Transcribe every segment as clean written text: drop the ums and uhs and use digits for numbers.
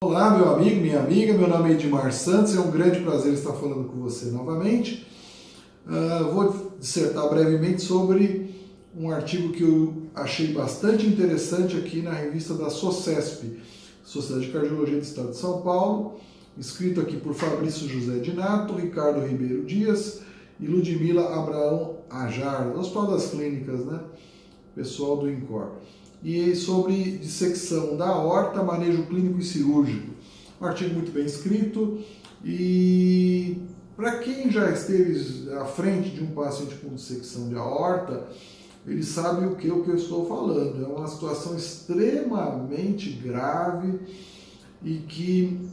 Olá, meu amigo, minha amiga, meu nome é Edmar Santos, é um grande prazer estar falando com você novamente. Vou dissertar brevemente sobre um artigo que eu achei bastante interessante aqui na revista da SOCESP, Sociedade de Cardiologia do Estado de São Paulo, escrito aqui por Fabrício José de Nato, Ricardo Ribeiro Dias e Ludmila Abraão Ajar, do Hospital das Clínicas, né? Pessoal do INCOR. E sobre dissecação da aorta, manejo clínico e cirúrgico. Um artigo muito bem escrito e para quem já esteve à frente de um paciente com dissecção de aorta, ele sabe o que eu estou falando. É uma situação extremamente grave e que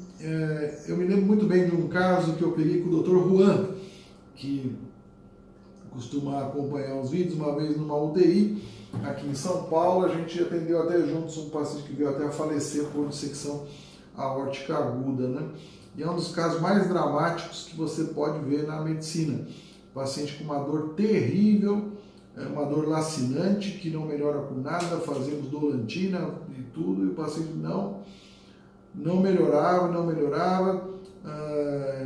eu me lembro muito bem de um caso que eu peguei com o Dr. Juan, que costuma acompanhar os vídeos, uma vez numa UTI, aqui em São Paulo, a gente atendeu até juntos um paciente que veio até a falecer por dissecção aórtica aguda, né? E é um dos casos mais dramáticos que você pode ver na medicina. Paciente com uma dor terrível, uma dor lacinante, que não melhora com nada, fazemos dolantina e tudo, e o paciente não melhorava,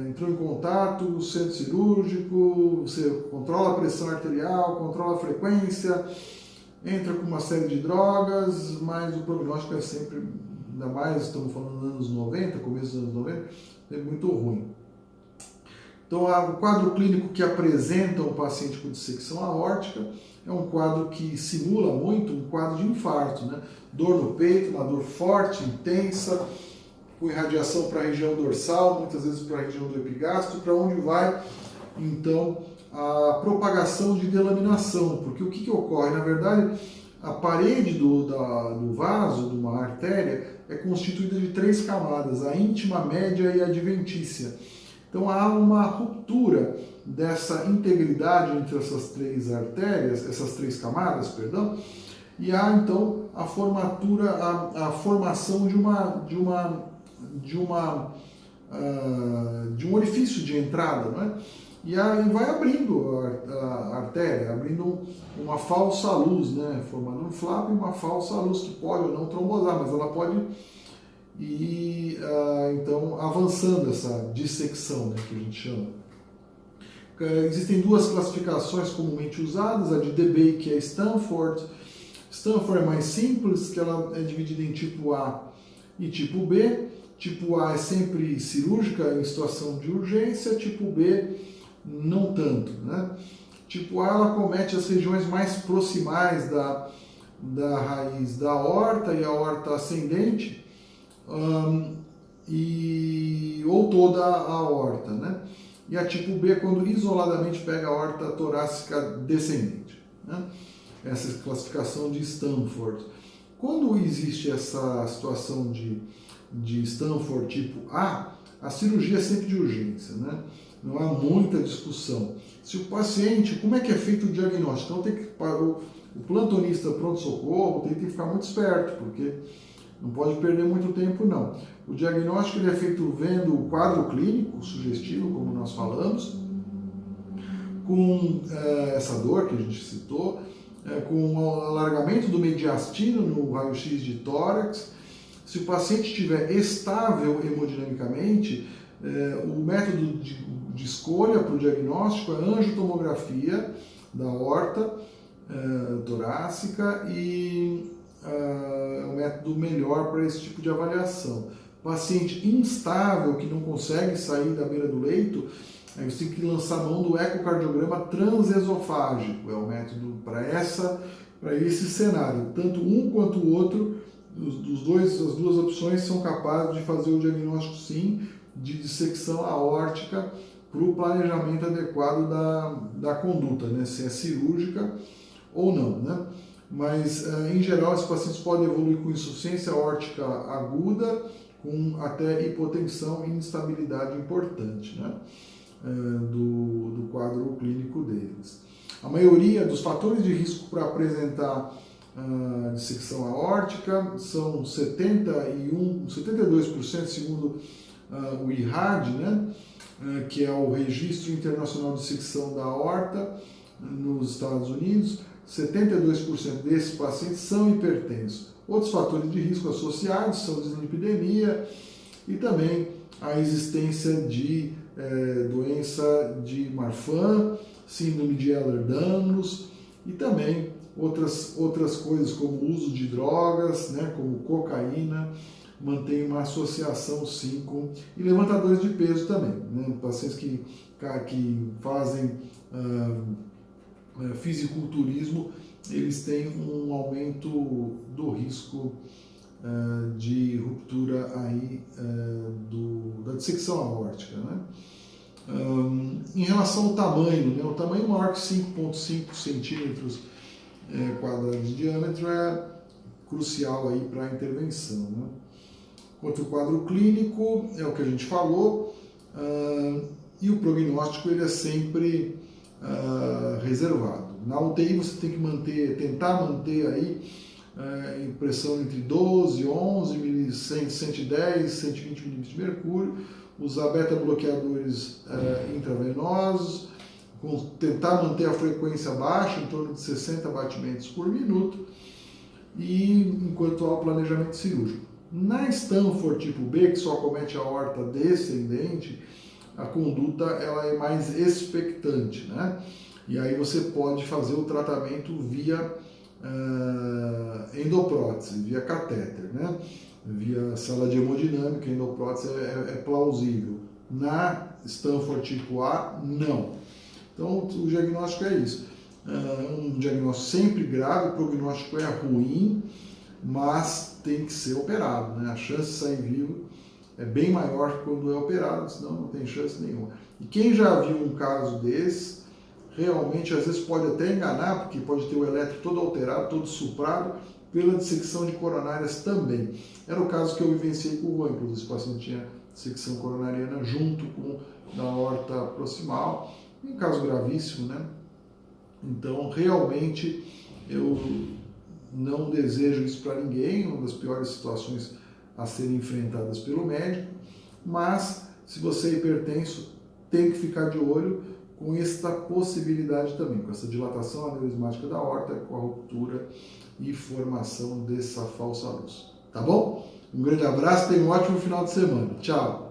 entrou em contato, centro cirúrgico, você controla a pressão arterial, controla a frequência, entra com uma série de drogas, mas o prognóstico é sempre, ainda mais estamos falando dos anos 90, começo dos anos 90, é muito ruim. Então, o quadro clínico que apresenta um paciente com dissecção aórtica é um quadro que simula muito um quadro de infarto, né? Dor no peito, uma dor forte, intensa, com irradiação para a região dorsal, muitas vezes para a região do epigastro, para onde vai, então, a propagação de delaminação, porque o que ocorre? Na verdade, a parede do vaso, de uma artéria, é constituída de 3 camadas, a íntima, média e adventícia. Então há uma ruptura dessa integridade entre essas 3 artérias, essas 3 camadas, perdão, e há então a formação de um orifício de entrada, não é? E aí vai abrindo a artéria, abrindo uma falsa luz, né? Formando um flap e uma falsa luz que pode ou não trombosar, mas ela pode ir então avançando essa dissecção, né, que a gente chama. Existem 2 classificações comumente usadas, a de DeBay, que é Stanford. Stanford é mais simples, que ela é dividida em tipo A e tipo B. Tipo A é sempre cirúrgica em situação de urgência, tipo B não tanto, né? Tipo A, ela comete as regiões mais proximais da raiz da aorta e a aorta ascendente, ou toda a aorta, né? E a tipo B é quando isoladamente pega a aorta torácica descendente, né? Essa é a classificação de Stanford. Quando existe essa situação de Stanford tipo A, a cirurgia é sempre de urgência, né? Não há muita discussão. Se o paciente, como é que é feito o diagnóstico? Então tem que o plantonista pronto-socorro tem que ficar muito esperto, porque não pode perder muito tempo não. O diagnóstico ele é feito vendo o quadro clínico sugestivo, como nós falamos, com essa dor que a gente citou, com o alargamento do mediastino no raio-x de tórax. Se o paciente estiver estável hemodinamicamente, o método de escolha para o diagnóstico é angiotomografia da aorta torácica e é o método melhor para esse tipo de avaliação. Paciente instável que não consegue sair da beira do leito, aí você tem que lançar mão do ecocardiograma transesofágico, é o método para esse cenário. Tanto um quanto o outro, as 2 opções são capazes de fazer o diagnóstico sim de dissecção aórtica para o planejamento adequado da conduta, né? Se é cirúrgica ou não, né? Mas em geral esses pacientes podem evoluir com insuficiência aórtica aguda, com até hipotensão e instabilidade importante, né? Do quadro clínico deles. A maioria dos fatores de risco para apresentar dissecção aórtica são 72% segundo o IRAD, né? Que é o Registro Internacional de Dissecção da Aorta nos Estados Unidos. 72% desses pacientes são hipertensos. Outros fatores de risco associados são dislipidemia, e também a existência de doença de Marfan, síndrome de Ehlers-Danlos e também outras coisas como o uso de drogas, né, como cocaína, mantém uma associação sim com... E levantadores de peso também, né, pacientes que fazem fisiculturismo, eles têm um aumento do risco de ruptura aí, da dissecção aórtica, né? Em relação ao tamanho, né, o tamanho maior que 5,5 centímetros quadrados de diâmetro é crucial aí para a intervenção, né? Quanto ao quadro clínico, é o que a gente falou, e o prognóstico ele é sempre reservado. Na UTI você tem que tentar manter aí pressão entre 12, 11, 110, 120 milímetros de mercúrio, usar beta-bloqueadores intravenosos, tentar manter a frequência baixa, em torno de 60 batimentos por minuto, e enquanto ao planejamento cirúrgico. Na Stanford tipo B, que só comete a aorta descendente, a conduta ela é mais expectante, né? E aí você pode fazer o tratamento via endoprótese, via catéter, né? Via sala de hemodinâmica, endoprótese é plausível. Na Stanford tipo A, não. Então o diagnóstico é isso. Um diagnóstico sempre grave, o prognóstico é ruim, mas tem que ser operado, né? A chance de sair vivo é bem maior quando é operado, senão não tem chance nenhuma. E quem já viu um caso desse, realmente às vezes pode até enganar, porque pode ter o eletro todo alterado, todo suprado, pela dissecção de coronárias também. Era o caso que eu vivenciei com o Juan, inclusive esse paciente tinha dissecção coronariana junto com a aorta proximal, um caso gravíssimo, né? Então, realmente, eu não desejo isso para ninguém, uma das piores situações a serem enfrentadas pelo médico, mas se você é hipertenso, tem que ficar de olho com esta possibilidade também, com essa dilatação aneurismática da aorta, com a ruptura e formação dessa falsa luz. Tá bom? Um grande abraço, tenha um ótimo final de semana. Tchau!